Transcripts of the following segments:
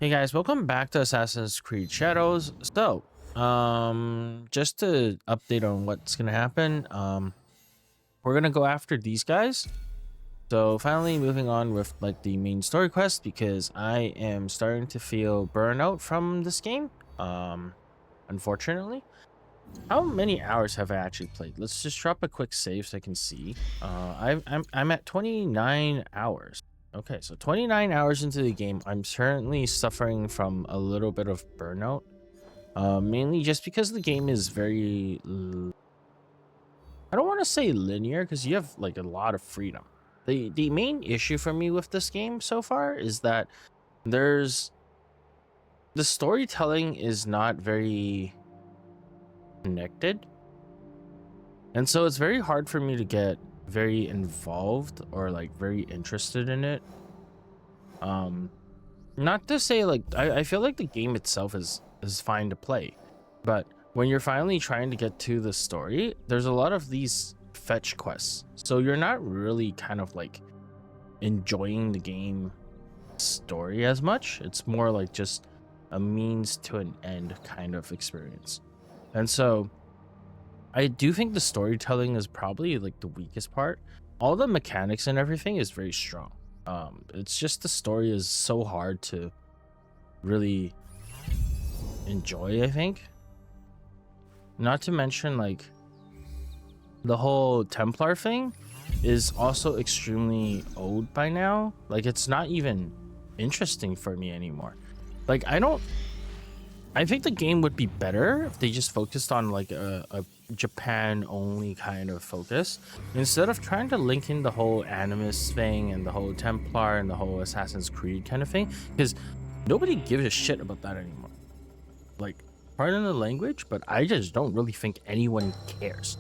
Hey guys, welcome back to Assassin's Creed Shadows. Just to update on what's gonna happen, we're gonna go after these guys. So finally moving on with like the main story quest because I am starting to feel burnout from this game. Unfortunately. How many hours have I actually played? Let's just drop a quick save so I can see. I'm at 29 hours. Okay, so 29 hours into the game, I'm certainly suffering from a little bit of burnout. Mainly just because the game is very, I don't want to say linear because you have like a lot of freedom. The main issue for me with this game so far is that there's the storytelling is not very connected. And so it's very hard for me to get very involved or like very interested in it. Not to say like I feel like the game itself is fine to play, but when you're finally trying to get to the story, there's a lot of these fetch quests. So you're not really kind of like enjoying the game story as much. It's more like just a means to an end kind of experience. And so I do think the storytelling is probably like the weakest part. All the mechanics and everything is very strong. It's just the story is so hard to really enjoy, I think. Not to mention like the whole Templar thing is also extremely old by now. Like it's not even interesting for me anymore. Like I think the game would be better if they just focused on like a Japan only kind of focus instead of trying to link in the whole Animus thing and the whole Templar and the whole Assassin's Creed kind of thing, because nobody gives a shit about that anymore. Like, pardon the language, but I just don't really think anyone cares.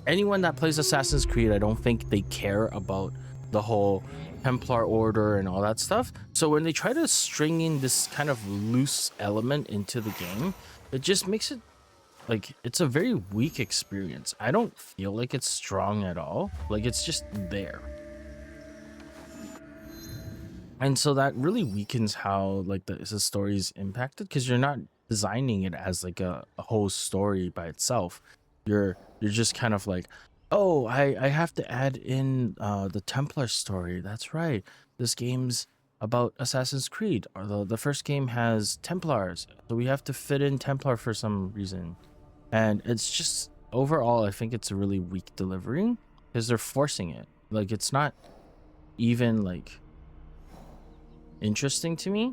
Anyone that plays Assassin's Creed, I don't think they care about the whole Templar order and all that stuff. So when they try to string in this kind of loose element into the game, it just makes it like it's a very weak experience. I don't feel like it's strong at all. Like it's just there. And so that really weakens how like the story is impacted because you're not designing it as like a whole story by itself. You're just kind of like, oh, I have to add in the Templar story. That's right. This game's about Assassin's Creed. Or the first game has Templars, so we have to fit in Templar for some reason. And it's just overall, I think it's a really weak delivery because they're forcing it. Like it's not even like interesting to me.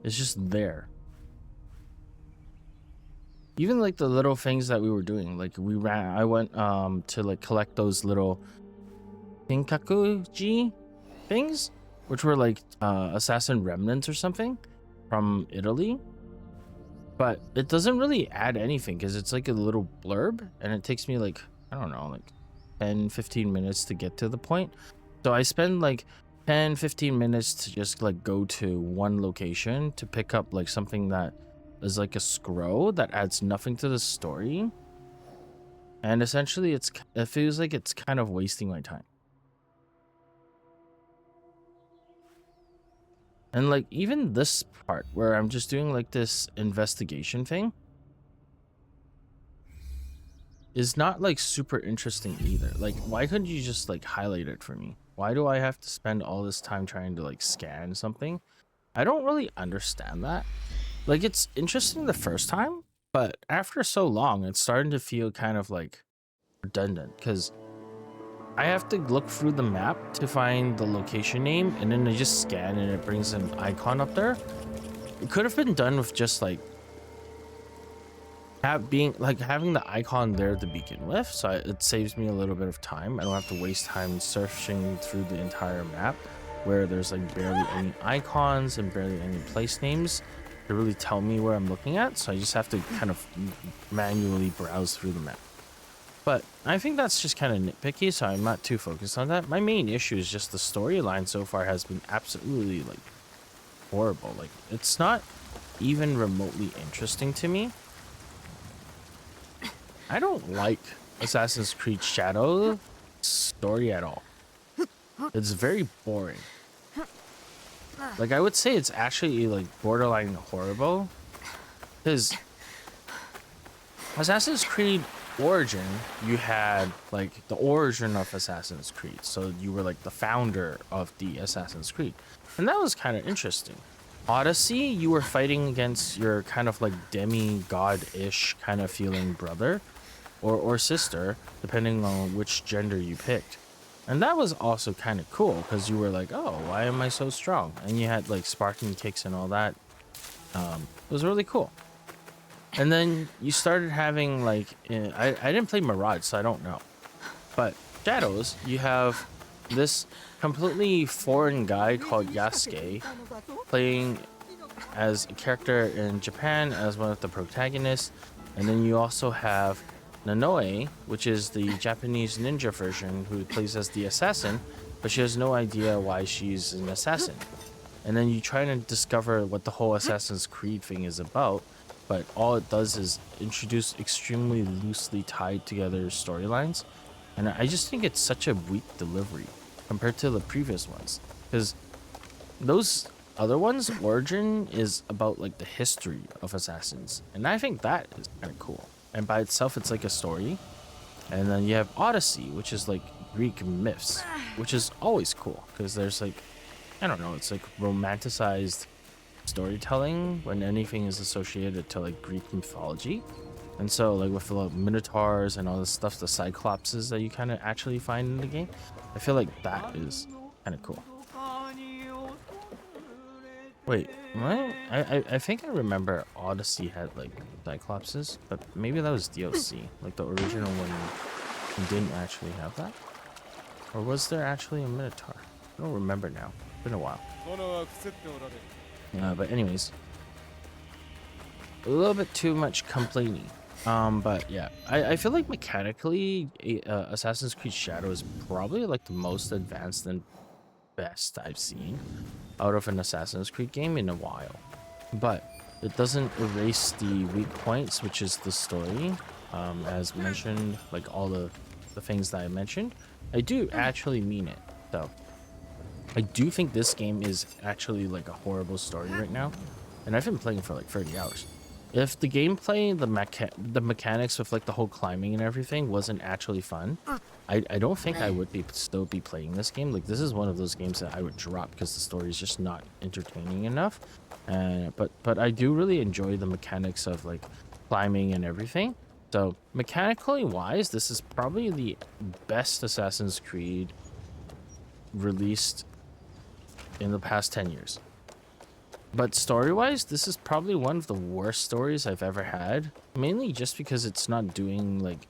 It's just there. Even like the little things that we were doing, like I went to like collect those little Kinkakuji things, which were like assassin remnants or something from Italy. But it doesn't really add anything because it's like a little blurb and it takes me like, I don't know, like 10-15 minutes to get to the point. So I spend like 10-15 minutes to just like go to one location to pick up like something that is like a scroll that adds nothing to the story. And essentially it feels like it's kind of wasting my time. And like even this part where I'm just doing like this investigation thing is not like super interesting either. Like why couldn't you just like highlight it for me? Why do I have to spend all this time trying to like scan something? I don't really understand that. Like it's interesting the first time, but after so long it's starting to feel kind of like redundant because I have to look through the map to find the location name and then I just scan and it brings an icon up there. It could have been done with just like having the icon there to begin with, so it saves me a little bit of time. I don't have to waste time searching through the entire map where there's like barely any icons and barely any place names to really tell me where I'm looking at, so I just have to kind of manually browse through the map. But I think that's just kind of nitpicky, so I'm not too focused on that. My main issue is just the storyline so far has been absolutely like horrible. Like it's not even remotely interesting to me. I don't like Assassin's Creed Shadow story at all. It's very boring. Like, I would say it's actually like borderline horrible, because Assassin's Creed Origin, you had like the origin of Assassin's Creed, so you were like the founder of the Assassin's Creed, and that was kind of interesting. Odyssey, you were fighting against your kind of like demigod-ish kind of feeling brother or sister, depending on which gender you picked. And that was also kind of cool because you were like, oh, why am I so strong? And you had like sparking kicks and all that. It was really cool. And then you started having like, I didn't play Mirage, so I don't know. But Shadows, you have this completely foreign guy called Yasuke playing as a character in Japan as one of the protagonists. And then you also have Naoe, which is the Japanese ninja version, who plays as the assassin, but she has no idea why she's an assassin. And then you try to discover what the whole Assassin's Creed thing is about, but all it does is introduce extremely loosely tied together storylines. And I just think it's such a weak delivery compared to the previous ones, because those other ones, Origin is about like the history of assassins, and I think that is kind of cool. And by itself, it's like a story. And then you have Odyssey, which is like Greek myths, which is always cool because there's like, I don't know, it's like romanticized storytelling when anything is associated to like Greek mythology. And so like with the minotaurs and all this stuff, the cyclopses that you kind of actually find in the game, I feel like that is kind of cool. Wait, what? I think I remember Odyssey had like cyclopses, but maybe that was DLC. Like the original one didn't actually have that? Or was there actually a minotaur? I don't remember now. It's been a while. But anyways, a little bit too much complaining. But yeah, I feel like mechanically, Assassin's Creed Shadow is probably like the most advanced and best I've seen out of an Assassin's Creed game in a while. But it doesn't erase the weak points, which is the story. As mentioned, like all the things that I mentioned, I do actually mean it. So I do think this game is actually like a horrible story right now, and I've been playing for like 30 hours. If the gameplay, the mechanics with like the whole climbing and everything wasn't actually fun, I don't think I would still be playing this game. Like, this is one of those games that I would drop because the story is just not entertaining enough. But I do really enjoy the mechanics of like climbing and everything. So mechanically wise, this is probably the best Assassin's Creed released in the past 10 years. But story-wise, this is probably one of the worst stories I've ever had, mainly just because it's not doing like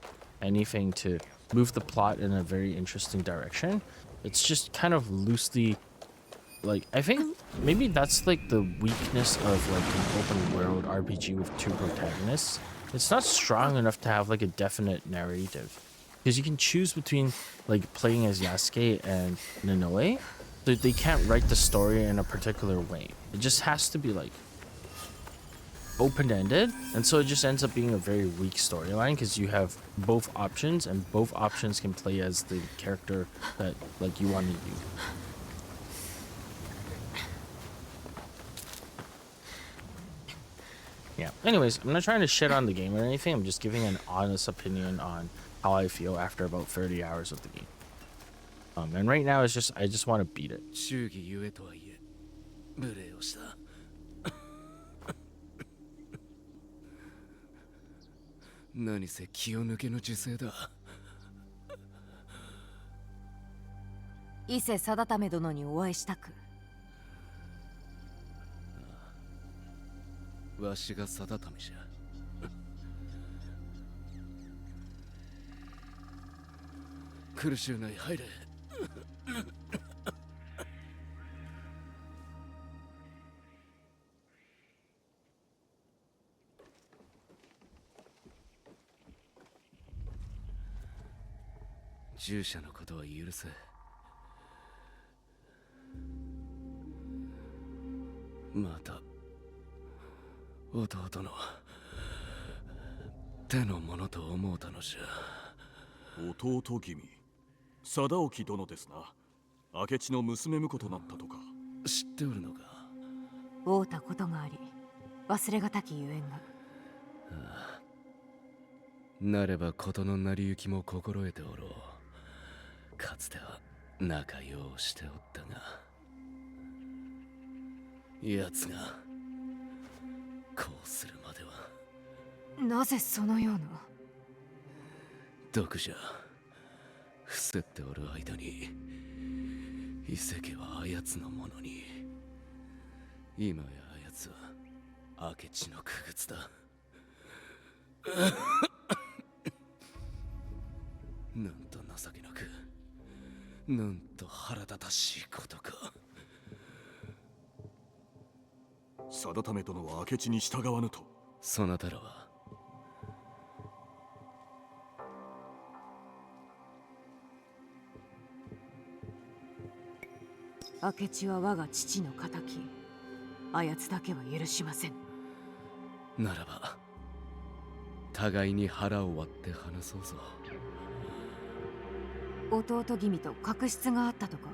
anything to move the plot in a very interesting direction. It's just kind of loosely, like, I think maybe that's like the weakness of like an open world RPG with two protagonists. It's not strong enough to have like a definite narrative, because you can choose between like playing as Yasuke and Naoe. They can't write the story in a particular way. It just has to be like open-ended, and so it just ends up being a very weak storyline because you have both options, and both options can play as the character that like you want to use. Yeah. Anyways, I'm not trying to shit on the game or anything. I'm just giving an honest opinion on how I feel after about 30 hours of the game. And right now, it's just I just want to beat it. 知っておるのか。会うたことがあり、忘れがたきゆえんが。なれば事の成り行きも心得ておろう。かつては仲良うしておったが、奴がこうするまでは。なぜそのような。毒じゃ伏せっておる間に遺跡はあやつのものに。今やあやつは明智の傀儡だ。なんと情けなく、なんと腹立たしいことか。定め殿は明智に従わぬと。そなたらは。明智は我が父の仇。あやつだけは許しません。ならば互いに腹を割って話そうぞ。弟君と確執があったとか。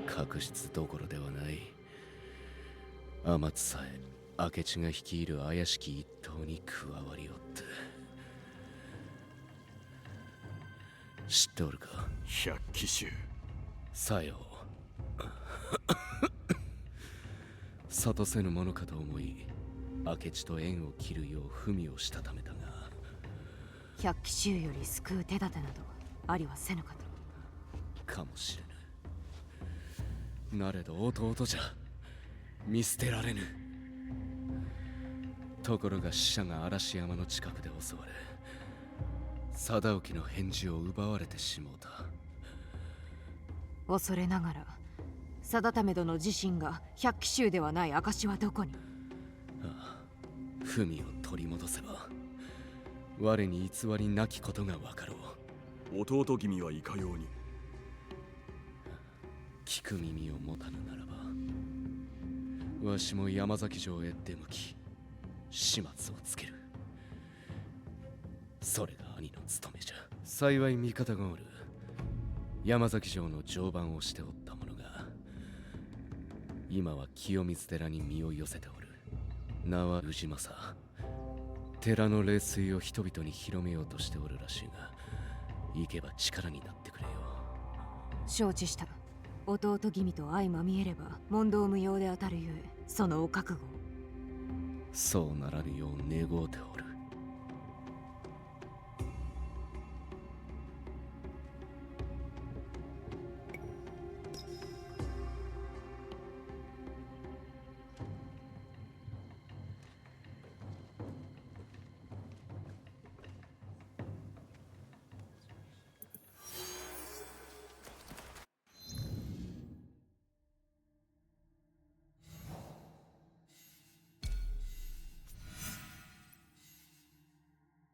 確執どころではない。天津さえ明智が率いる怪しき一党に加わりおって。知っておるか。百騎衆。さよう。諭せぬものかと思い明智と縁を切るよう文をしたためたが。百騎衆より救う手立てなどありはせぬかと。かもしれぬ。なれど弟じゃ見捨てられぬ。ところが死者が嵐山の近くで襲われ、貞興の返事を奪われてしもうた。恐れながら定め殿自身が百騎衆ではない証はどこに。ああ、文を取り戻せば我に偽りなきことが分かろう。弟君はいかように。聞く耳を持たぬならば、わしも山崎城へ出向き始末をつける。それが兄の務めじゃ。幸い味方がおる。山崎城の常番をしておった者が今は清水寺に身を寄せておる。名は氏政。寺の霊水を人々に広めようとしておるらしいが、行けば力になってくれよ。承知した。弟君と相まみえれば問答無用で当たるゆえ、そのお覚悟を。そうならぬよう願うておる。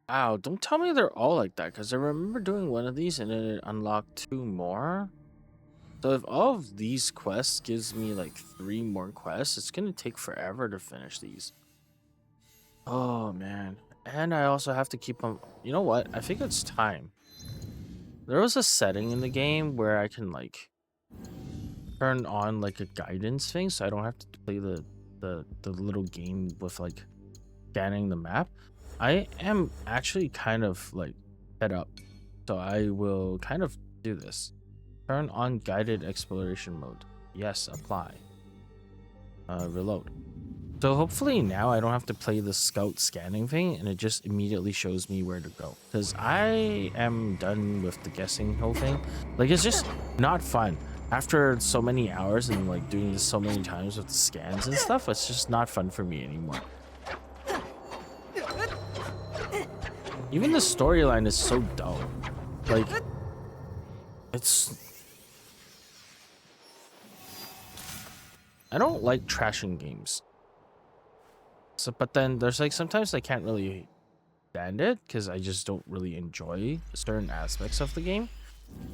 Wow, don't tell me they're all like that, because I remember doing one of these and then it unlocked 2 more. So if all of these quests gives me like 3 more quests, it's gonna take forever to finish these. Oh man. And I also have to keep on. You know what? I think it's time. There was a setting in the game where I can like turn on like a guidance thing, so I don't have to play the little game with like scanning the map. I am actually kind of like fed up, so I will kind of do this. Turn on guided exploration mode. Yes, apply. Reload. So hopefully now I don't have to play the scout scanning thing and it just immediately shows me where to go. Because I am done with the guessing whole thing. Like, it's just not fun. After so many hours and like doing this so many times with the scans and stuff, it's just not fun for me anymore. Even the storyline is so dull. Like, it's... I don't like trashing games. So, but then there's like sometimes I can't really stand it because I just don't really enjoy certain aspects of the game.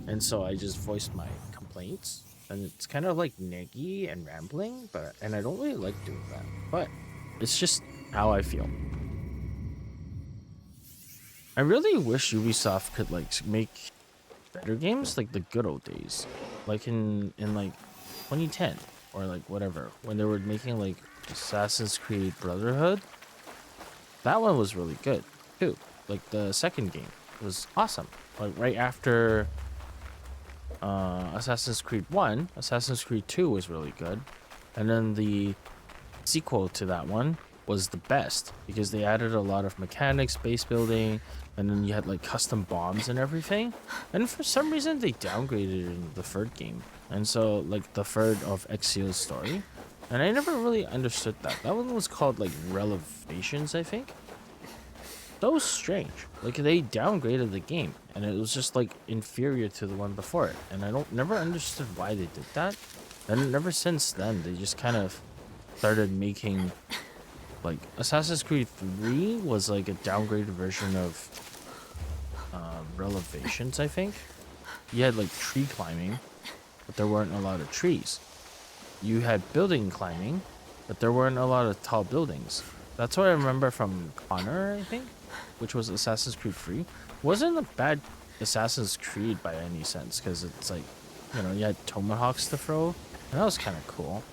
And so I just voiced my complaints. And it's kind of like naggy and rambling, and I don't really like doing that. But it's just how I feel. I really wish Ubisoft could like make better games like the good old days, like in like 2010 or like whatever, when they were making like Assassin's Creed Brotherhood. That one was really good too. Like the second game was awesome. Like right after Assassin's Creed 1, Assassin's Creed 2 was really good. And then the sequel to that one was the best because they added a lot of mechanics, base building, and then you had like custom bombs and everything. And for some reason they downgraded it in the third game. And so like the third of Exio's story. And I never really understood that. That one was called like Relevations, I think. So strange. Like they downgraded the game and it was just like inferior to the one before it. And I never understood why they did that. And ever since then they just kind of started making like Assassin's Creed 3 was like a downgraded version of Relevations, I think. You had like tree climbing, but there weren't a lot of trees. You had building climbing, but there weren't a lot of tall buildings. That's what I remember from Connor, I think, which was Assassin's Creed 3. Wasn't a bad Assassin's Creed by any sense, because it's like, you know, you had tomahawks to throw, and that was kind of cool.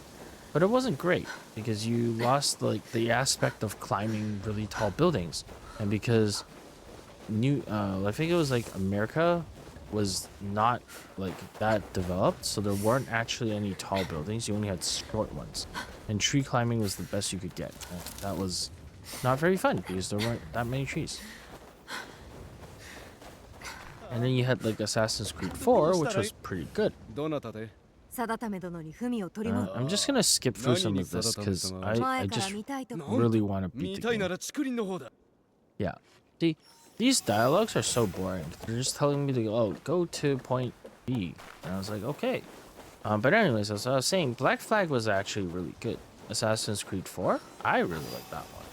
But it wasn't great, because you lost like the aspect of climbing really tall buildings. And because I think it was like America was not like that developed, so there weren't actually any tall buildings. You only had short ones, and tree climbing was the best you could get. And that was not very fun because there weren't that many trees. And then you had like Assassin's Creed 4, which was pretty good. I'm just gonna skip through some of this because I just really want to beat the game. Yeah. See, these dialogues are so boring. They're just telling me to go to point B. And I was like, okay. But anyways, as I was saying, Black Flag was actually really good. Assassin's Creed 4, I really liked that one.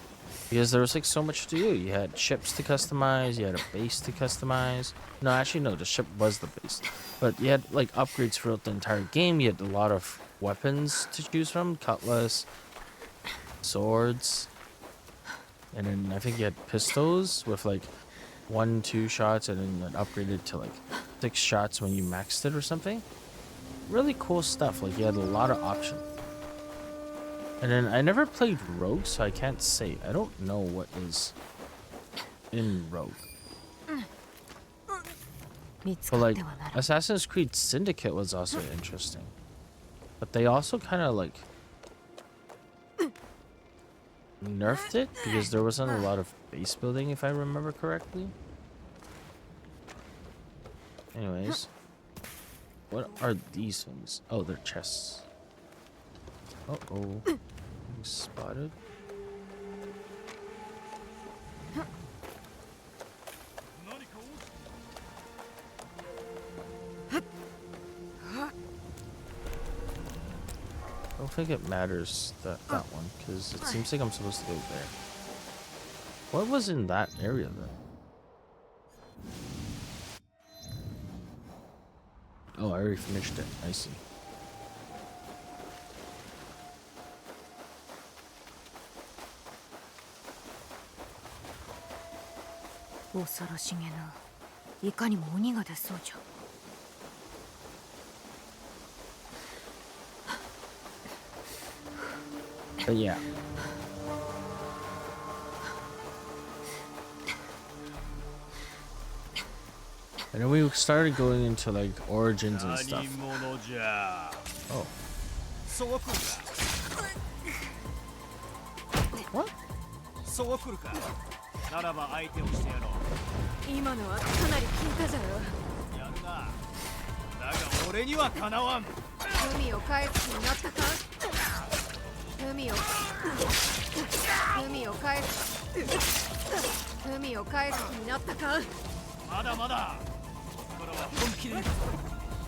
Because there was like so much to do. You had ships to customize, you had a base to customize. No, actually no, the ship was the base. But you had like upgrades throughout the entire game. You had a lot of weapons to choose from. Cutlass, swords. And then I think you had pistols with like 1-2 shots, and then it upgraded to like 6 shots when you maxed it or something. Really cool stuff. Like you had a lot of options. And then I never played Rogue, so I can't say. I don't know what is in Rogue. But like Assassin's Creed Syndicate was also interesting. But they also kind of like nerfed it because there wasn't a lot of base building, if I remember correctly. Anyways, what are these things? Oh, they're chests. Uh-oh. Spotted. I don't think it matters that one, because it seems like I'm supposed to go there. What was in that area then? Oh, I already finished it. I see. But yeah. And then we started going into like origins and stuff. Oh. What? ならば相手をしてやろう。今のはかなり効いたじゃろ。やるな。だが俺にはかなわん。海を返す気になったか？海を返す気になったか？まだまだ。これは本気で。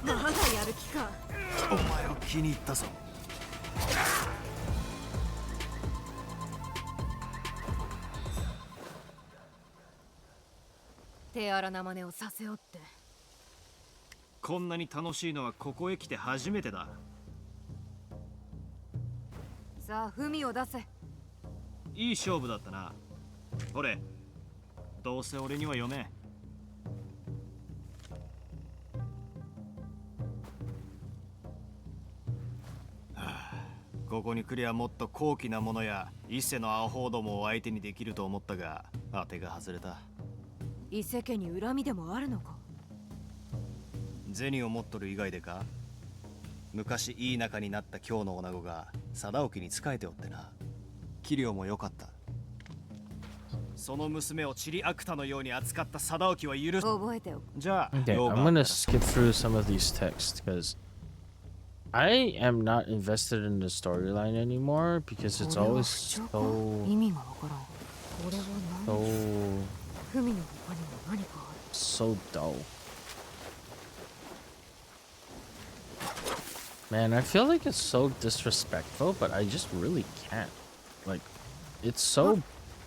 まだやる気か。お前を気に入ったぞ。手荒な真似をさせようって。こんなに楽しいのはここへ来て初めてだ。さあ、文を出せ。いい勝負だったな。ほれ、どうせ俺には読め。ここに来りゃもっと高貴なものや一世のアホどもを相手にできると思ったが当てが外れた。伊勢家に恨みでもあるのか。銭を持っとる以外でか。昔いい仲になった今日の女子が貞興に仕えておってな。器量も良かった。その娘をチリアクタのように扱った貞興は許す。覚えておく。じゃあ、Okay, I'm gonna skip through some of these texts because I am not invested in the storyline anymore because it's always so 意味がわからん。これは何？ so 文の他にも何かある。 so dull. Man, I feel like it's so disrespectful, but I just really can't. Like, it's so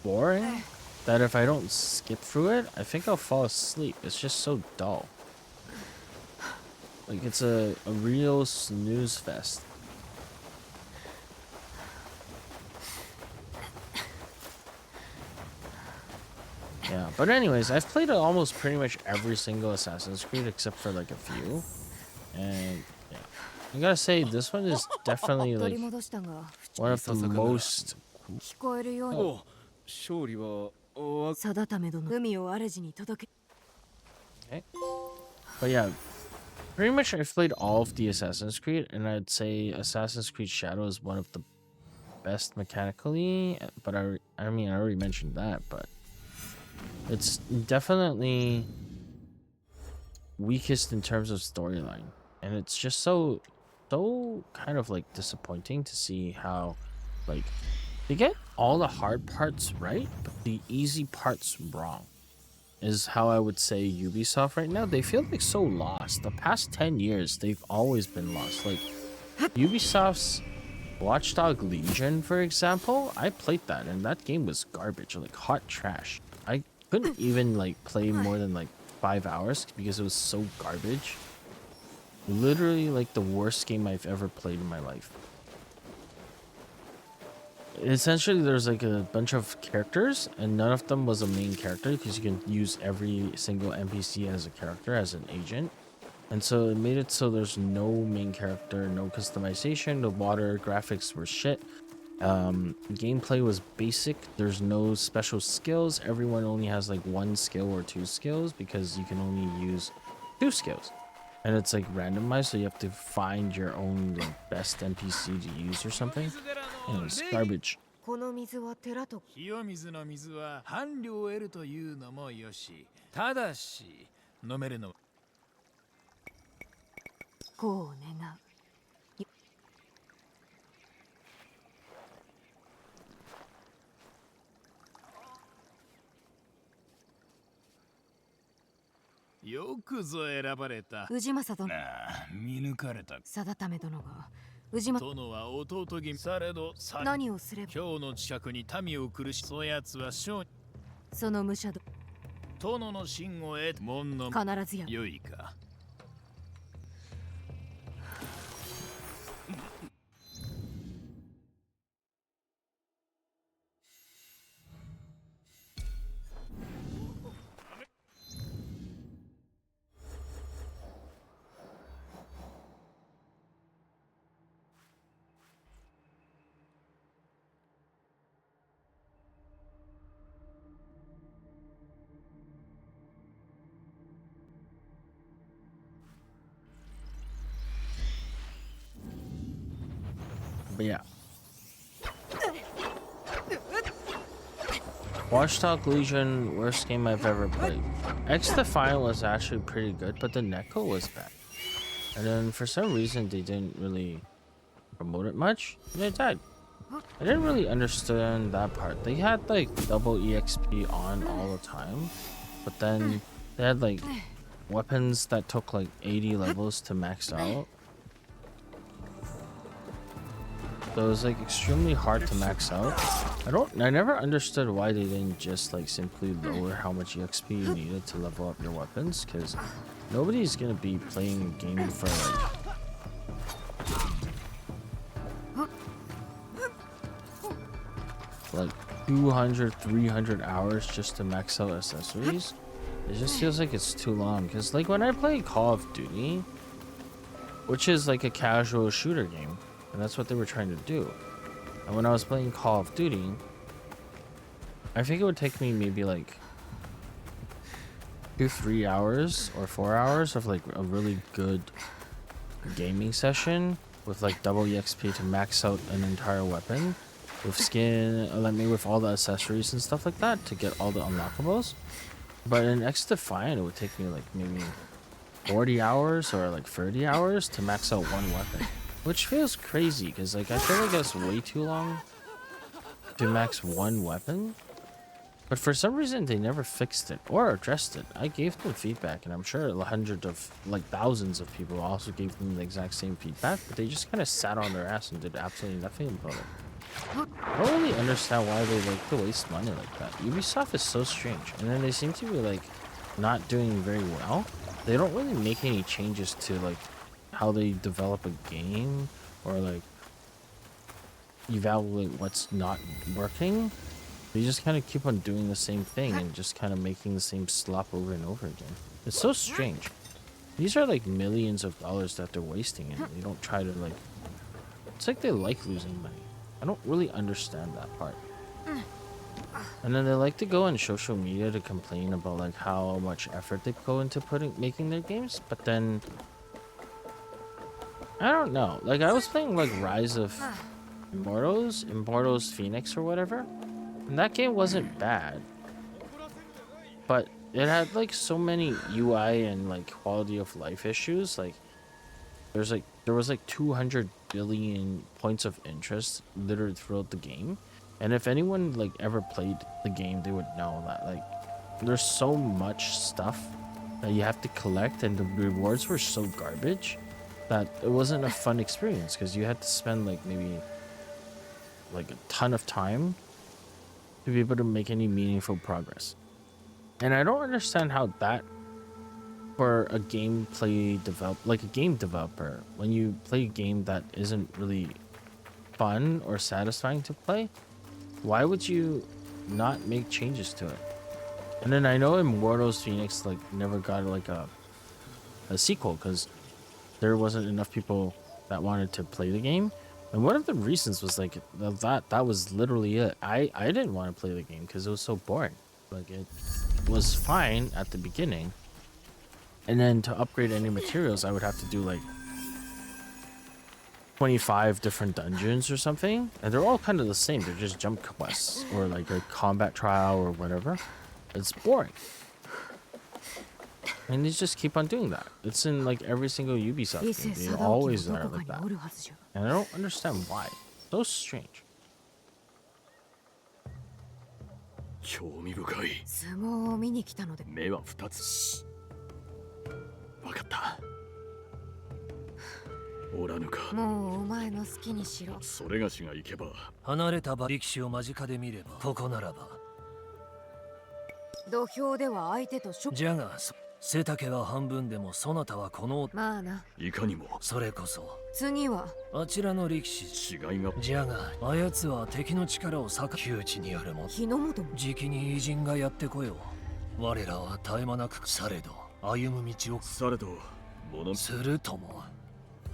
boring that if I don't skip through it, I think I'll fall asleep. It's just so dull. Like, it's a real snooze fest. Yeah, but anyways, I've played almost pretty much every single Assassin's Creed except for like a few. And yeah, I gotta say, this one is definitely like one of the most... 聞こえるように。勝利は 定め殿、海を主に届け。 Okay. But yeah, pretty much I've played all of the Assassin's Creed, and I'd say Assassin's Creed Shadow is one of the best mechanically. But I mean, I already mentioned that, but it's definitely weakest in terms of storyline, and it's just so kind of like disappointing to see how like they get all the hard parts right, but the easy parts wrong. Is how I would say Ubisoft right now. They feel like so lost. The past 10 years, they've always been lost. Like Ubisoft's Watchdog Legion, for example, I played that and that game was garbage, like hot trash. I couldn't even like play more than like 5 hours because it was so garbage. Literally like the worst game I've ever played in my life. Essentially, there's like a bunch of characters and none of them was a main character because you can use every single NPC as a character, as an agent. And so it made it so there's no main character, no customization, the water graphics were shit. Gameplay was basic. There's no special skills. Everyone only has like 1 skill or 2 skills because you can only use 2 skills. And it's like randomized, so you have to find your own like best NPC to use or something. And it's garbage. この水は寺と。清水の水は伴侶を得るというのもよし、ただし飲めるの。こう願う。よくぞ選ばれた。氏政殿。見抜かれた。定め殿が。氏政殿は弟君されど何をすれば。今日の近くに民を苦しそやつは将その武者殿の信を得門の必ずや。よいか。But yeah. Watchdog Legion, worst game I've ever played. X Defiant was actually pretty good, but the Neko was bad. And then for some reason they didn't really promote it much, and it died. I didn't really understand that part. They had like double EXP on all the time, but then they had like weapons that took like 80 levels to max out. So it was like extremely hard to max out. I never understood why they didn't just like simply lower how much EXP you needed to level up your weapons, because nobody's gonna be playing a game for like 200, 300 hours just to max out accessories. It just feels like it's too long, because like when I play Call of Duty, which is like a casual shooter game, and that's what they were trying to do. And when I was playing Call of Duty, I think it would take me maybe like 2-3 hours or 4 hours of like a really good gaming session with like double EXP to max out an entire weapon with skin, let me with all the accessories and stuff like that to get all the unlockables. But in X-Defiant, it would take me like maybe 40 hours or like 30 hours to max out one weapon, which feels crazy because like I feel like that's way too long to max one weapon. But for some reason they never fixed it or addressed it. I gave them feedback, and I'm sure hundreds of, like thousands of people also gave them the exact same feedback, but they just kind of sat on their ass and did absolutely nothing about it. I don't really understand why they like to waste money like that. Ubisoft is so strange, and then they seem to be like not doing very well. They don't really make any changes to like how they develop a game or like evaluate what's not working. They just kind of keep on doing the same thing and just kind of making the same slop over and over again. It's so strange. These are like millions of dollars that they're wasting, and they don't try to like, it's like they like losing money. I don't really understand that part. And then they like to go on social media to complain about like how much effort they go into making their games, but then I don't know. Like I was playing like Rise of Immortals Phoenix or whatever, and that game wasn't bad, but it had like so many UI and like quality of life issues. Like there was like 200 billion points of interest littered throughout the game, and if anyone like ever played the game, they would know that like there's so much stuff that you have to collect, and the rewards were so garbage that it wasn't a fun experience because you had to spend like maybe like a ton of time to be able to make any meaningful progress. And I don't understand how that, for a game developer, when you play a game that isn't really fun or satisfying to play, why would you not make changes to it? And then I know Immortals Phoenix like never got like a sequel because there wasn't enough people that wanted to play the game. And one of the reasons was like that was literally it. I didn't want to play the game because it was so boring. Like it was fine at the beginning, and then to upgrade any materials I would have to do like 25 different dungeons or something, and they're all kind of the same. They're just jump quests or like a combat trial or whatever. It's boring, and they just keep on doing that. It's in like every single Ubisoft game. They always are like that, and I don't understand why. So strange. 興味深い。相撲を見に来たので。目は2つ。わかった。おらぬか。もうお前の好きにしろ。それがしが行けば。離れた力士を間近で見れば、ここならば。土俵では相手とじゃが、背丈は半分でもそなたはこの。まあな。いかにも。それこそ。次はあちらの力士。違いが。じゃが、あやつは敵の力を避け窮地にあるもん。日の本も。じきに偉人がやってこよう。我らは絶え間なくされど、歩む道を。されど、するとも。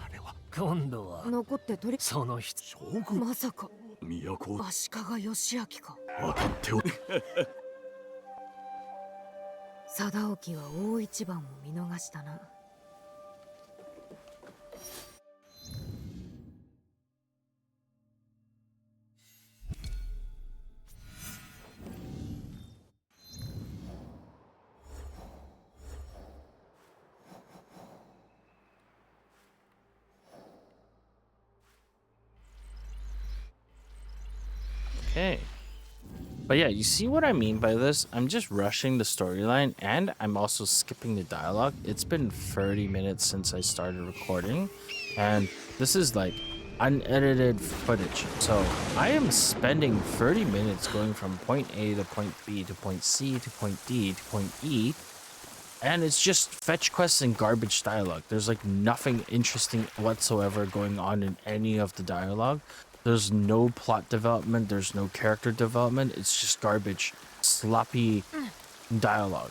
あれは。今度は。残って取り。その人。将軍。まさか。都。足利義明か。当たっておる。貞興は大一番を見逃したな。Okay. But yeah, you see what I mean by this? I'm just rushing the storyline, and I'm also skipping the dialogue. It's been 30 minutes since I started recording, and this is like unedited footage. So I am spending 30 minutes going from point A to point B to point C to point D to point E, and it's just fetch quests and garbage dialogue. There's like nothing interesting whatsoever going on in any of the dialogue. There's no plot development, there's no character development, it's just garbage, sloppy dialogue.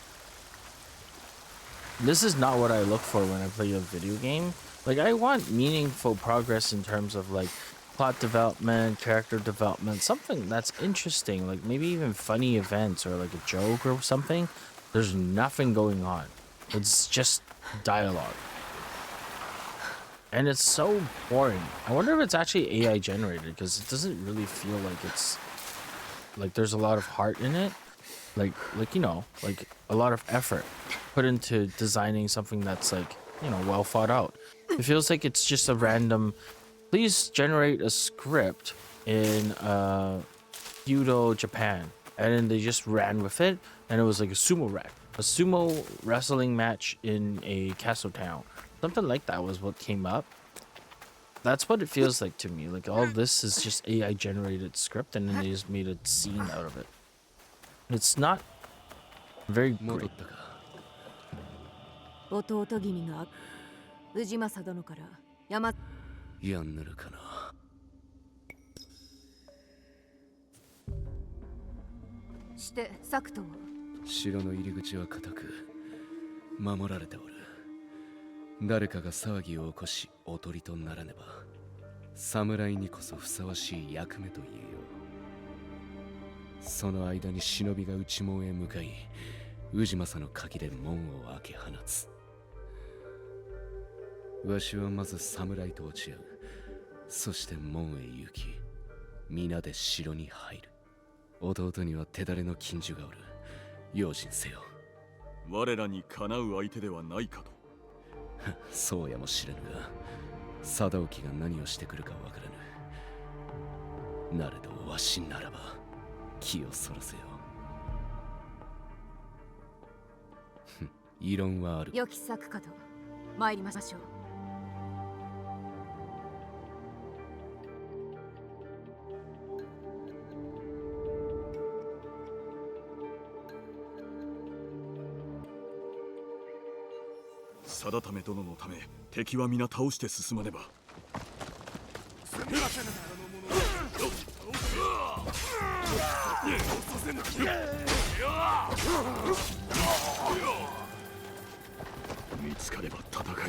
This is not what I look for when I play a video game. Like, I want meaningful progress in terms of like plot development, character development, something that's interesting, like maybe even funny events or like a joke or something. There's nothing going on. It's just dialogue. And it's so boring. I wonder if it's actually AI generated, because it doesn't really feel like it's like there's a lot of heart in it. Like you know, like a lot of effort put into designing something that's like, you know, well thought out. It feels like it's just a random, please generate a script in feudal Japan, and then they just ran with it, and it was like a sumo wrestling match in a castle town. Something like that was what came up. That's what it feels like to me. Like, all this is just AI generated script, and then they just made a scene out of it. It's not very great. 弟君が氏政殿から山やんぬるかな。して作とは城の入り口は固く守られておる。誰かが騒ぎを起こしおとりとならねば侍にこそふさわしい役目と言えよう。その間に忍びが内門へ向かい、氏政の鍵で門を開け放つ。わしはまず侍と落ち合う。そして門へ行き、皆で城に入る。弟には手だれの禁呪がおる。用心せよ。我らにかなう相手ではないかと。そうやもしれぬが、貞興が何をしてくるかわからぬ。なれどわしならば気をそらせよ。異論はある。良き作かと参りましょう。定為殿のため敵は皆倒して進まねば。見つかれば戦いだ。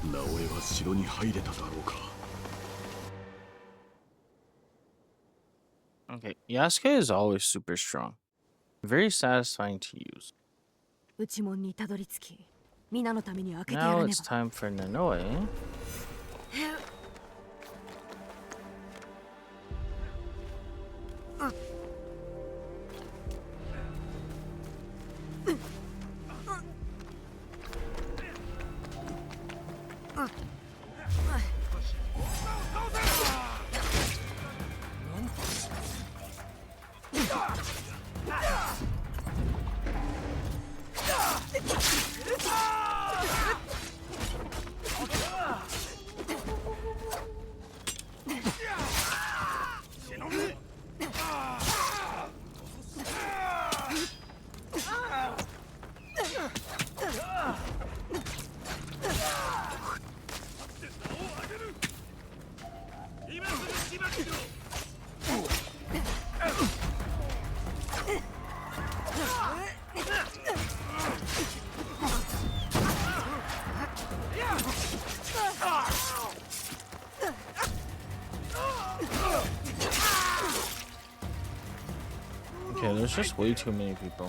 直江は城に入れただろうか。Okay, Yasuke is always super strong. Very satisfying to use. 内門にたどり着き、皆のために開けてや Now らね it's ば。 time for Naoe. Okay, there's just way too many people.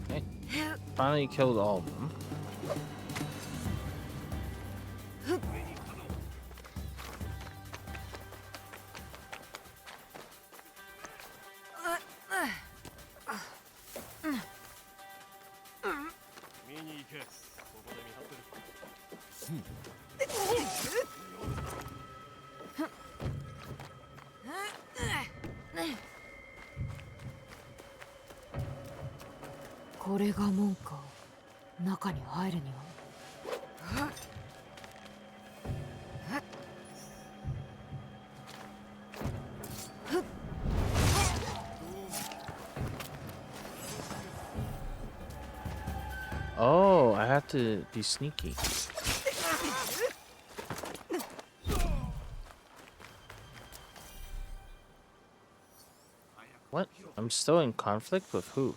Okay. Finally killed all of them.これが門か。中に入るには。Oh, I have to be sneaky. What? I'm still in conflict with who?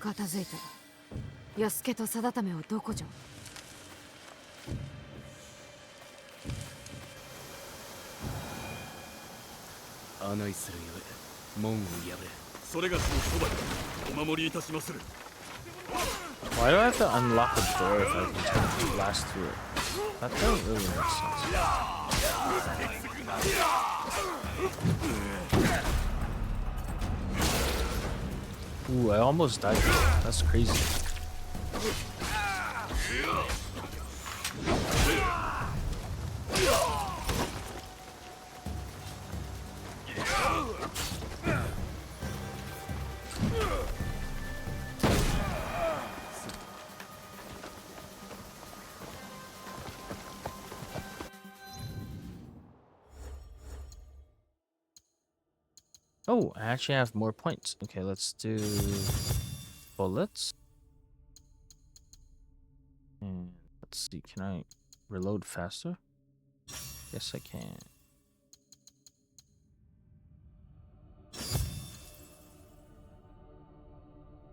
片付いた。安家と定為はどこじゃ。案内するゆえ門を破れ。それがしのそばにお守りいたしまする。 Why do I have to unlock a door if I can just blast through it? That doesn't really make sense. Ooh, I almost died there. That's crazy. Oh, I actually have more points. Okay, let's do bullets. And let's see, can I reload faster? Yes, I can.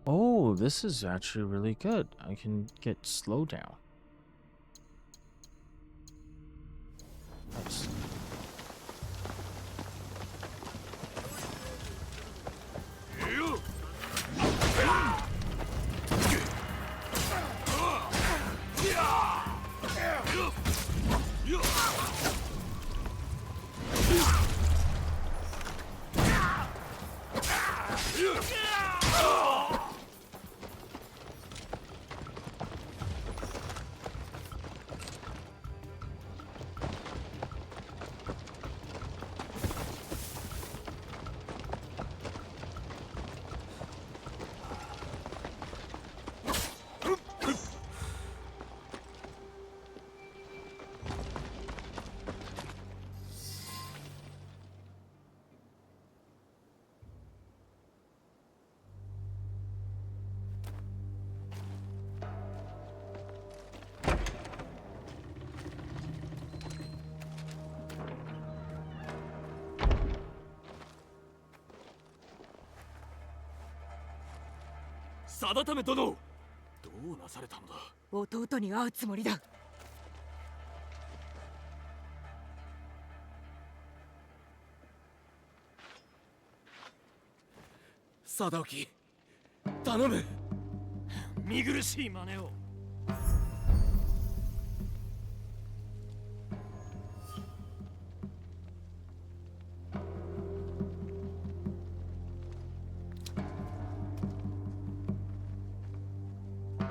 Oh, this is actually really good. I can get slowdown. Nice. 定め殿、どうなされたのだ。弟に会うつもりだ。貞興、頼む。見苦しい真似を。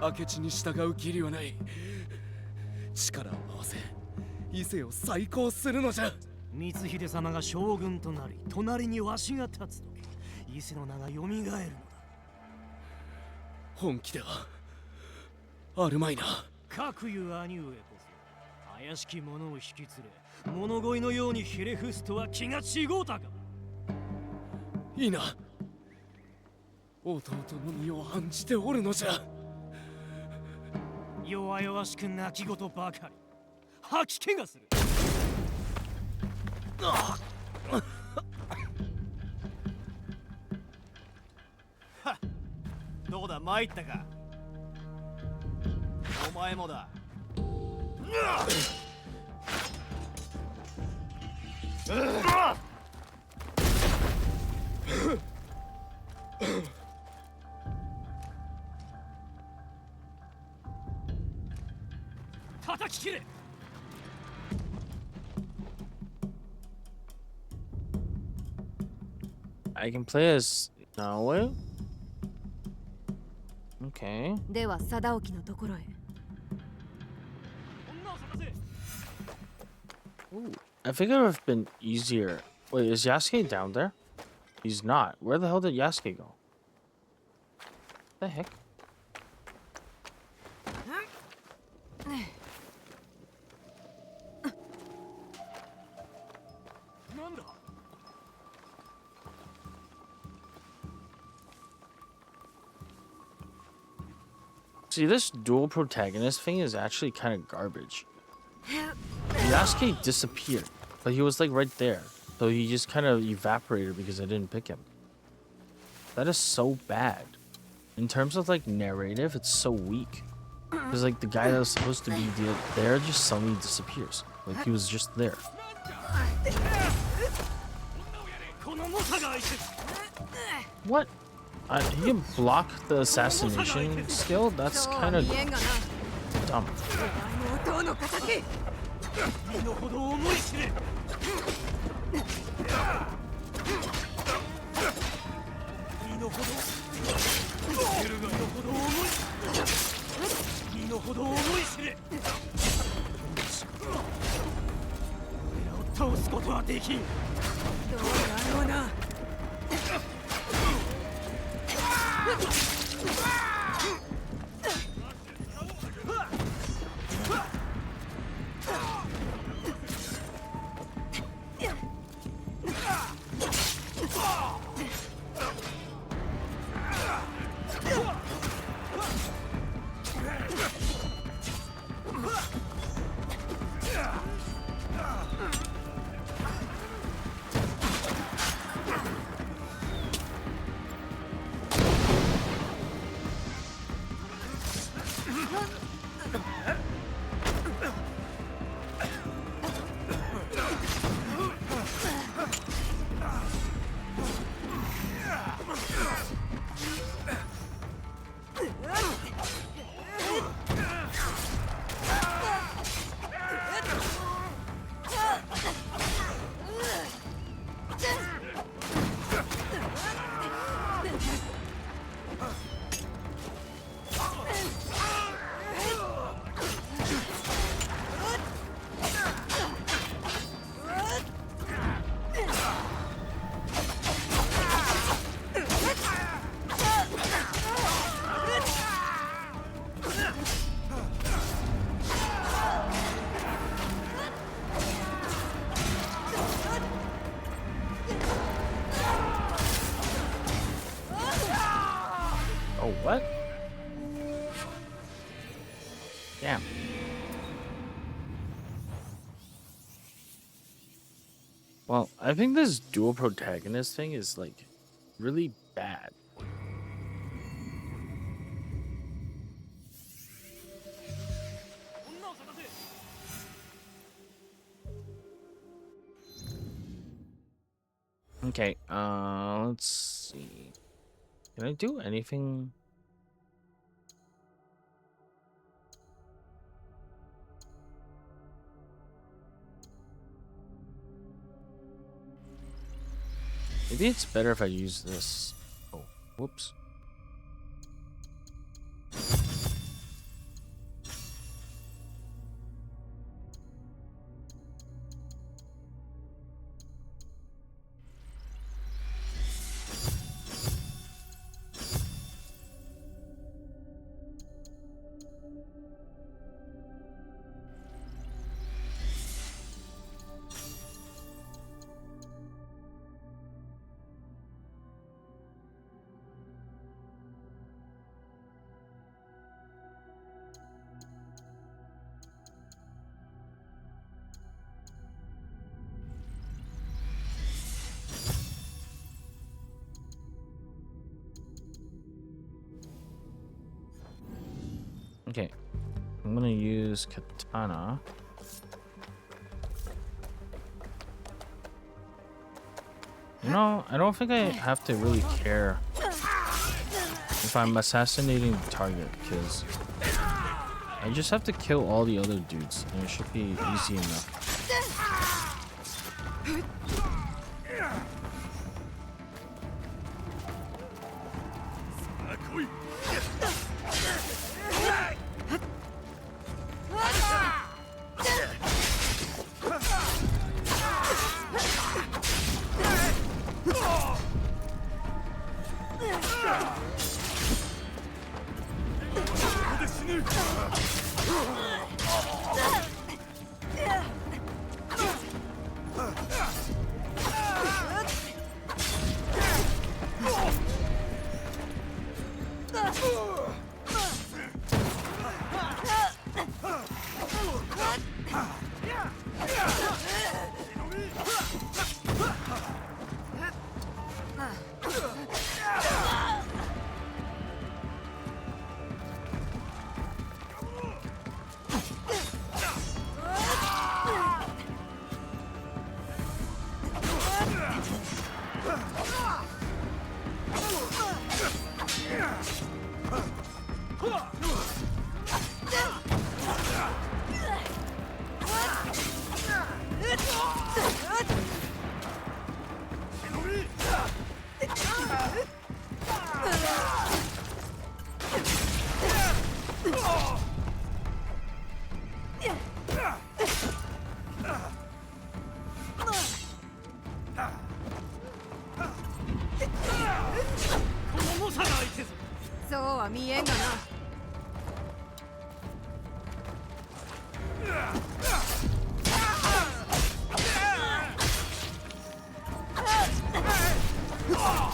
明智に従う義理はない。力を合わせ伊勢を再興するのじゃ。光秀様が将軍となり、隣にわしが立つ時、伊勢の名がよみがえるのだ。本気ではあるまいな。かくいう兄上こそ怪しき者を引き連れ、物乞いのようにひれ伏すとは気が違うたか。いいな。弟の身を案じておるのじゃ。弱々しく泣き言ばかり、吐き気がする。どうだ、参ったか。お前もだ。叩き切れ。I can play as Naoe. Okay. では貞興のところへ。Ooh, I think it would have been easier. Wait, is Yasuke down there? He's not. Where the hell did Yasuke go? The heck? See, this dual protagonist thing is actually kind of garbage. Yasuke disappeared, but he was like right there. So he just kind of evaporated because I didn't pick him. That is so bad. In terms of like narrative, it's so weak. Because like the guy that was supposed to be there just suddenly disappears. Like he was just there. What? He can block the assassination skill? That's kind of dumb. Oh, what? Damn. Well, I think this dual protagonist thing is like really bad. Okay, let's see. Can I do anything? Maybe it's better if I use this. Oh, whoops. Okay, I'm gonna use katana. You know, I don't think I have to really care if I'm assassinating the target, because I just have to kill all the other dudes and it should be easy enough.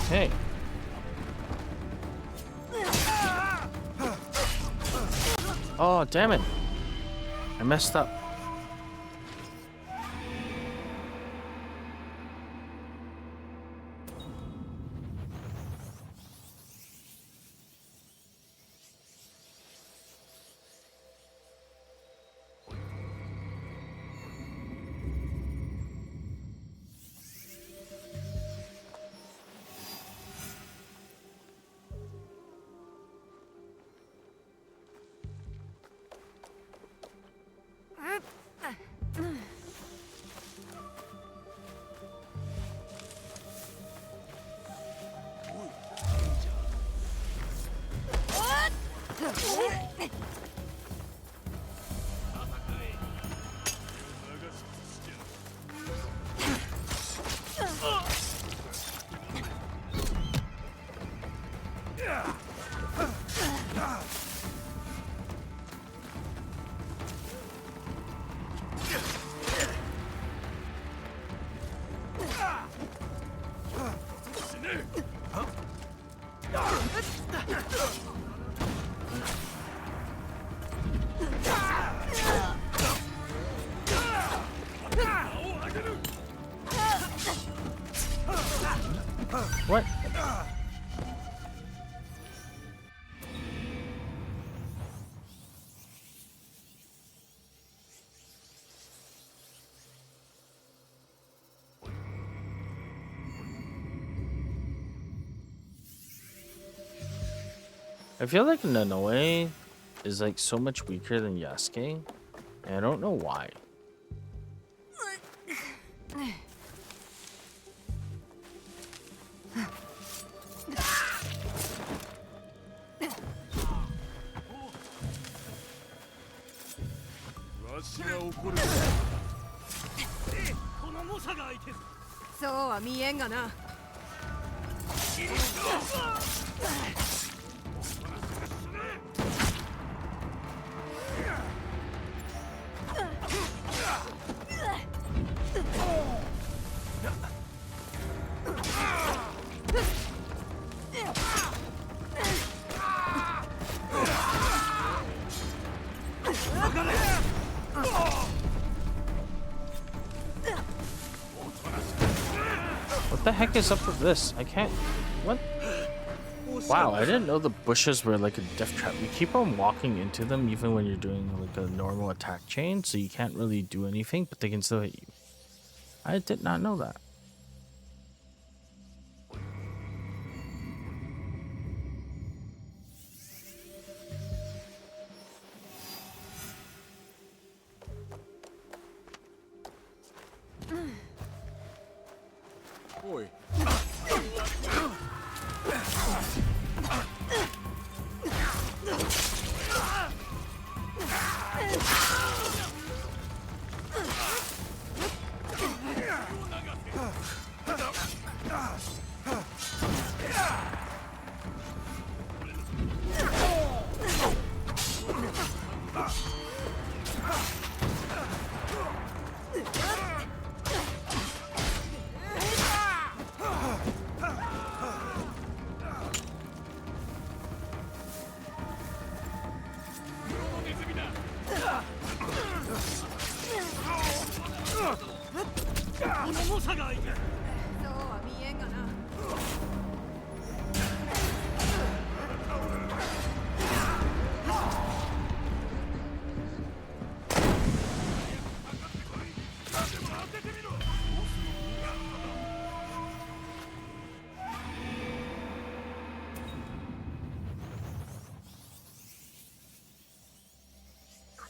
Hey. Oh, damn it. I messed up. I feel like Naoe is like so much weaker than Yasuke, and I don't know why. What the heck is up with this? I can't... What? Wow, I didn't know the bushes were like a death trap. You keep on walking into them even when you're doing like a normal attack chain, so you can't really do anything, but they can still hit you. I did not know that. Oi.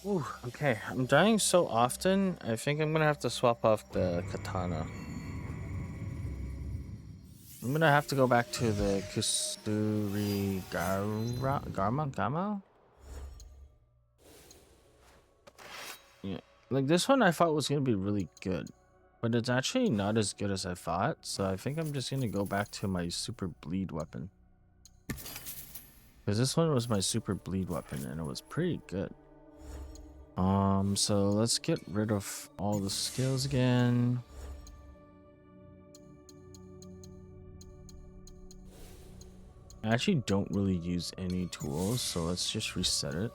Ooh, okay, I'm dying so often, I think I'm gonna have to swap off the katana. I'm gonna have to go back to the Kusuri Gama? Yeah, like this one I thought was gonna be really good, but it's actually not as good as I thought, so I think I'm just gonna go back to my super bleed weapon. Because this one was my super bleed weapon and it was pretty good. So let's get rid of all the skills again. I actually don't really use any tools, so let's just reset it.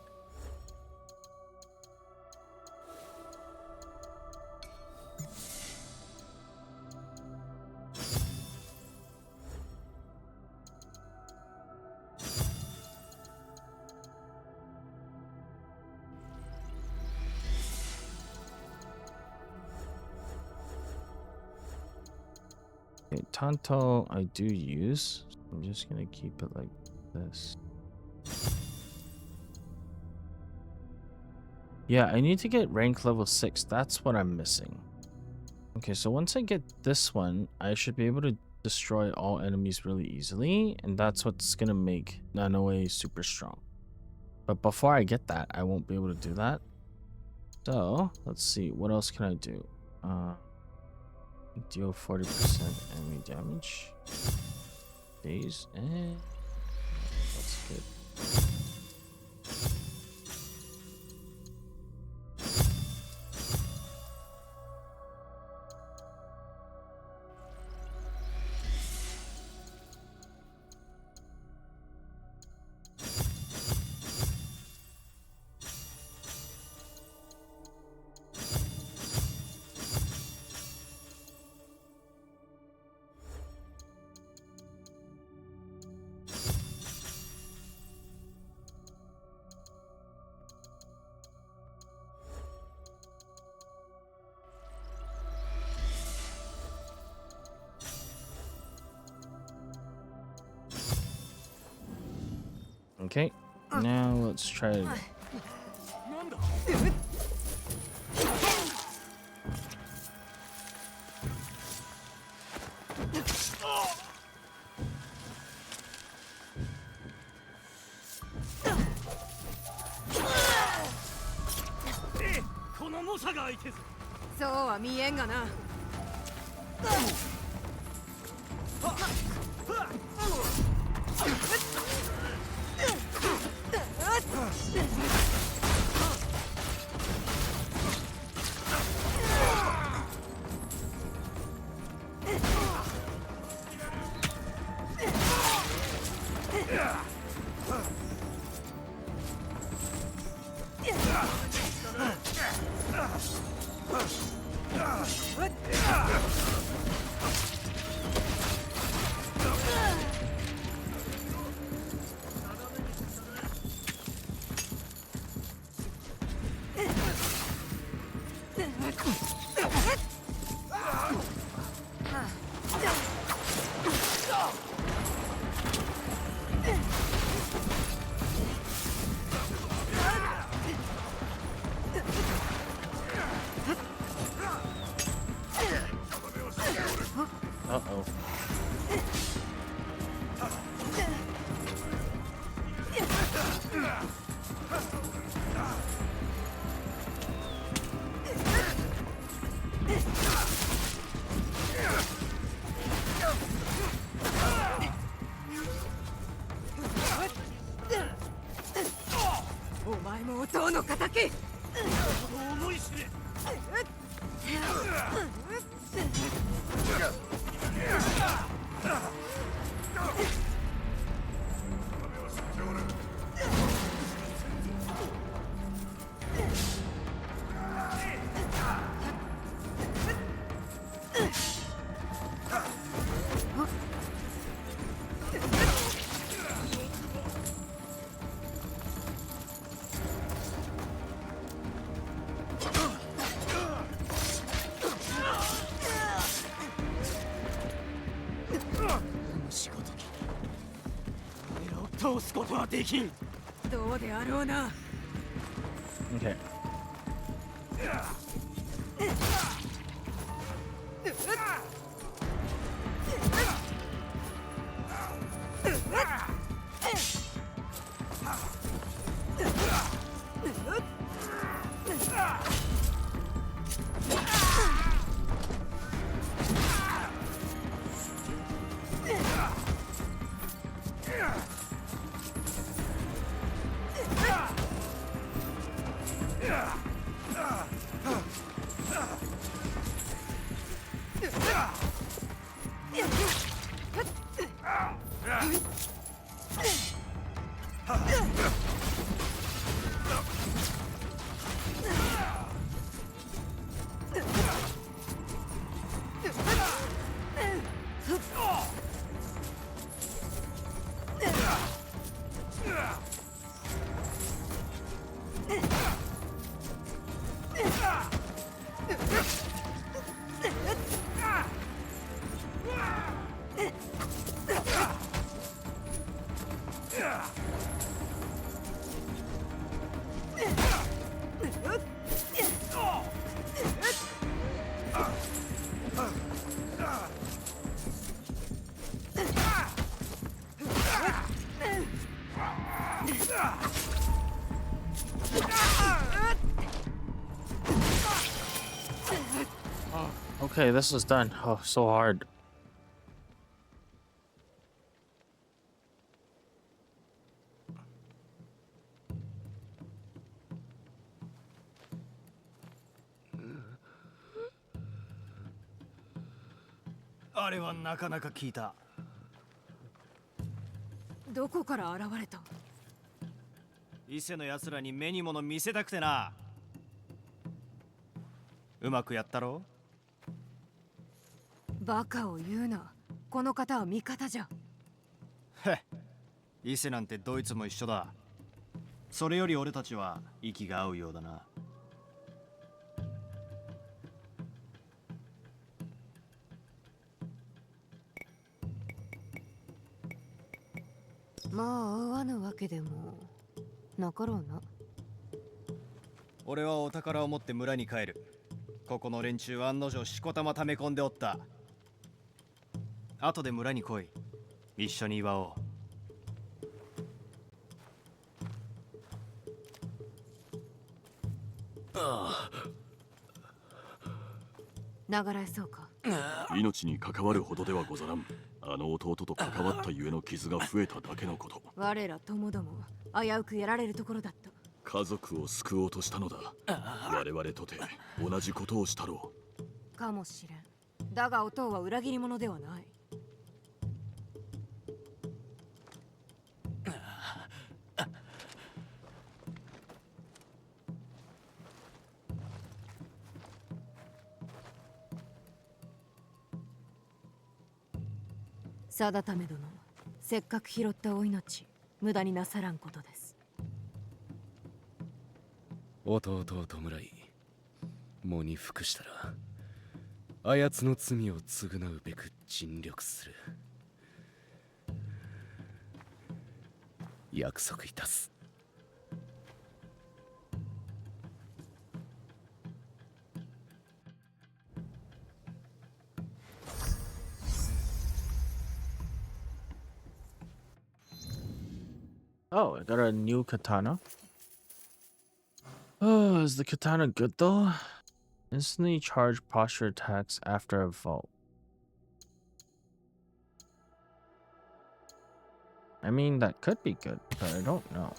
Okay, Tanto I do use. I'm just gonna keep it like this. Yeah, I need to get rank level 6. That's what I'm missing. Okay, so once I get this one, I should be able to destroy all enemies really easily, and that's what's gonna make Naoe super strong. But before I get that, I won't be able to do that. So let's see, what else can I do? Deal 40% enemy damage. Days and that's good. Okay, now let's try it again.そうは見えんがな。Uh-oh.お前も弟の敵。通すことはできん。どうであろうな。Okay. Okay, this is done. Oh, so hard.「あれはなかなか効いた。どこから現れた？伊勢のやつらに目に物見せたくてな。うまくやったろ？バカを言うな。この方は味方じゃ。へっ、伊勢なんてどいつも一緒だ。それより俺たちは息が合うようだな。まあ会わぬわけでもなかろうな。俺はお宝を持って村に帰る。ここの連中は案の定しこたま溜め込んでおった。後で村に来い。一緒に祝おう。流れそうか。命に関わるほどではござらん。あの弟と関わったゆえの傷が増えただけのこと。我らともども危うくやられるところだった。家族を救おうとしたのだ。我々とて同じことをしたろう。かもしれん。だがお父は裏切り者ではない。定為殿、せっかく拾ったお命、無駄になさらんことです。弟を弔い、喪に服したら、あやつの罪を償うべく尽力する。約束いたす。Oh, I got a new katana. Oh, is the katana good though? Instantly charge posture attacks after a vault. I mean, that could be good, but I don't know.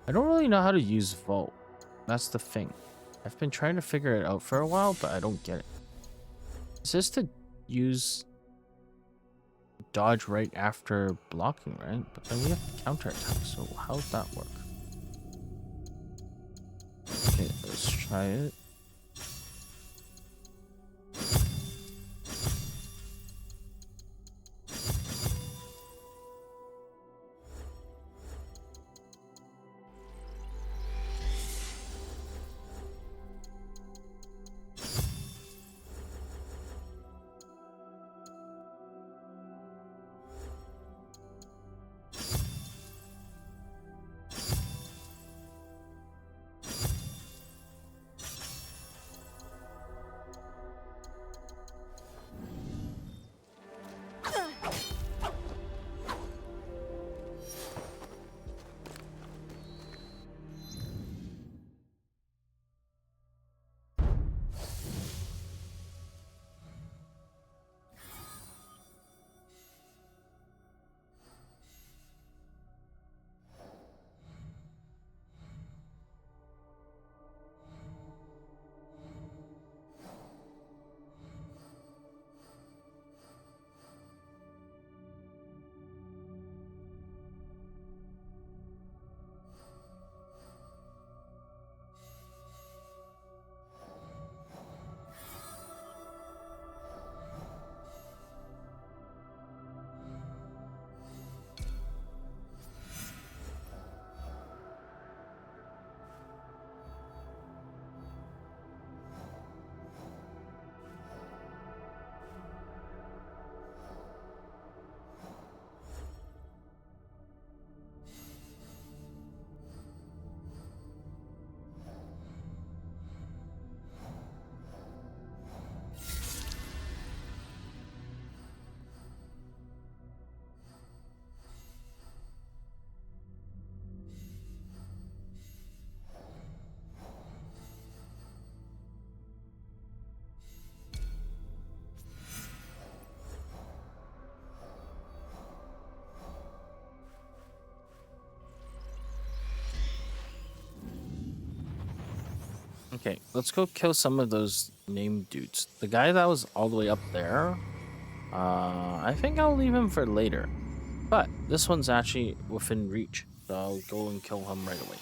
I don't really know how to use vault. That's the thing. I've been trying to figure it out for a while, but I don't get it. Is this to use dodge right after blocking, right? But then we have to counter attack, so how does that work? Okay, let's try it. Okay, let's go kill some of those named dudes. The guy that was all the way up there, I think I'll leave him for later. But this one's actually within reach, so I'll go and kill him right away.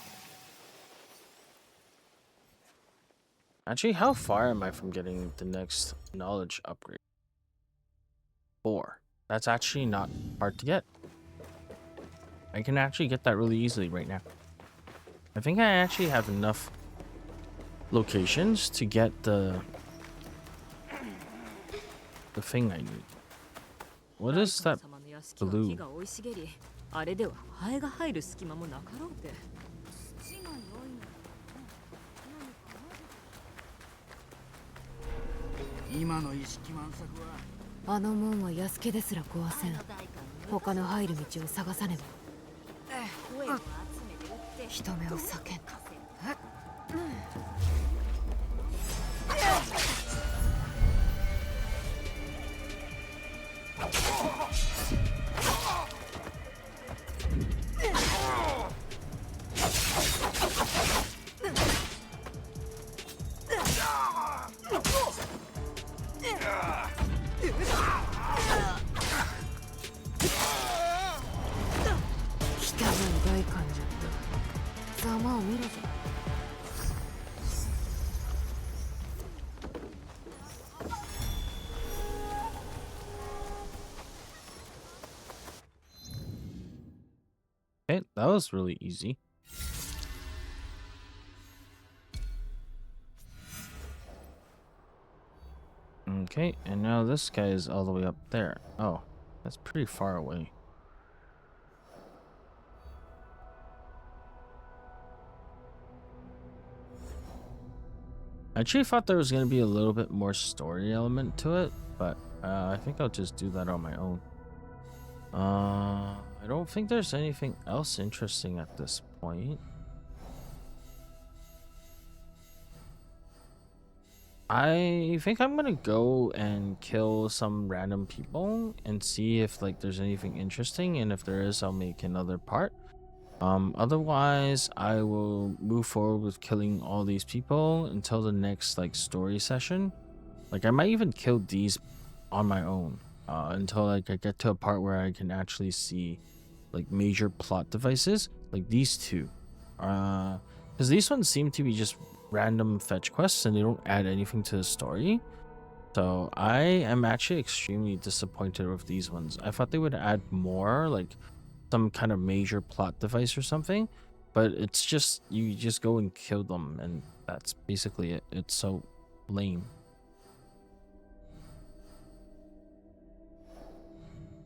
Actually, how far am I from getting the next knowledge upgrade? 4. That's actually not hard to get. I can actually get that really easily right now. I think I actually have enough locations to get the thing I need. What is that blue? あれではハエが入る隙間もなかろうて。土が良いの。今の意識満作はあの門は安家ですら壊せん。他の入る道を探さねば。人目を避けんと。大感じったざまを見ろぞ。Okay, that was really easy. Okay, and now this guy is all the way up there. Oh, that's pretty far away. I actually thought there was going to be a little bit more story element to it, but I think I'll just do that on my own. I don't think there's anything else interesting at this point. I think I'm gonna go and kill some random people and see if like there's anything interesting, and if there is, I'll make another part. Otherwise I will move forward with killing all these people until the next like story session. Like I might even kill these on my own until like I get to a part where I can actually see like major plot devices, like these two, because these ones seem to be just random fetch quests and they don't add anything to the story. So I am actually extremely disappointed with these ones. I thought they would add more, like some kind of major plot device or something, but it's just you just go and kill them and that's basically it. It's so lame.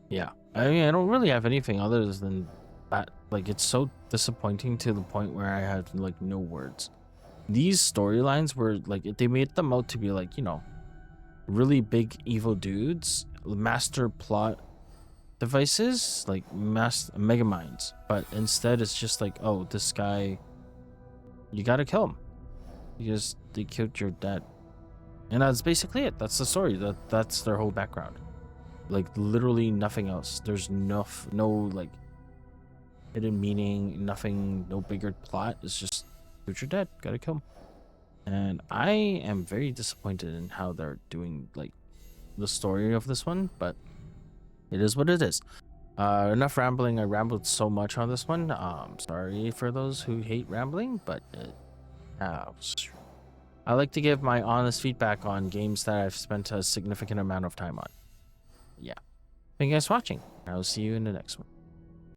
Yeah, I mean, I don't really have anything other than that. Like, it's so disappointing to the point where I had like no words. These storylines were like, they made them out to be like, you know, really big evil dudes, master plot devices, like mega minds, but instead it's just like, oh, this guy, you gotta kill him because they killed your dad, and that's basically it. That's the story. That's their whole background. Like literally nothing else. There's no like hidden meaning, nothing, no bigger plot. It's just shoot your dad, gotta kill him. And I am very disappointed in how they're doing like the story of this one, but it is what it is. Enough rambling. I rambled so much on this one. Sorry for those who hate rambling, but I like to give my honest feedback on games that I've spent a significant amount of time on. Yeah. Thank you guys for watching. I'll see you in the next one.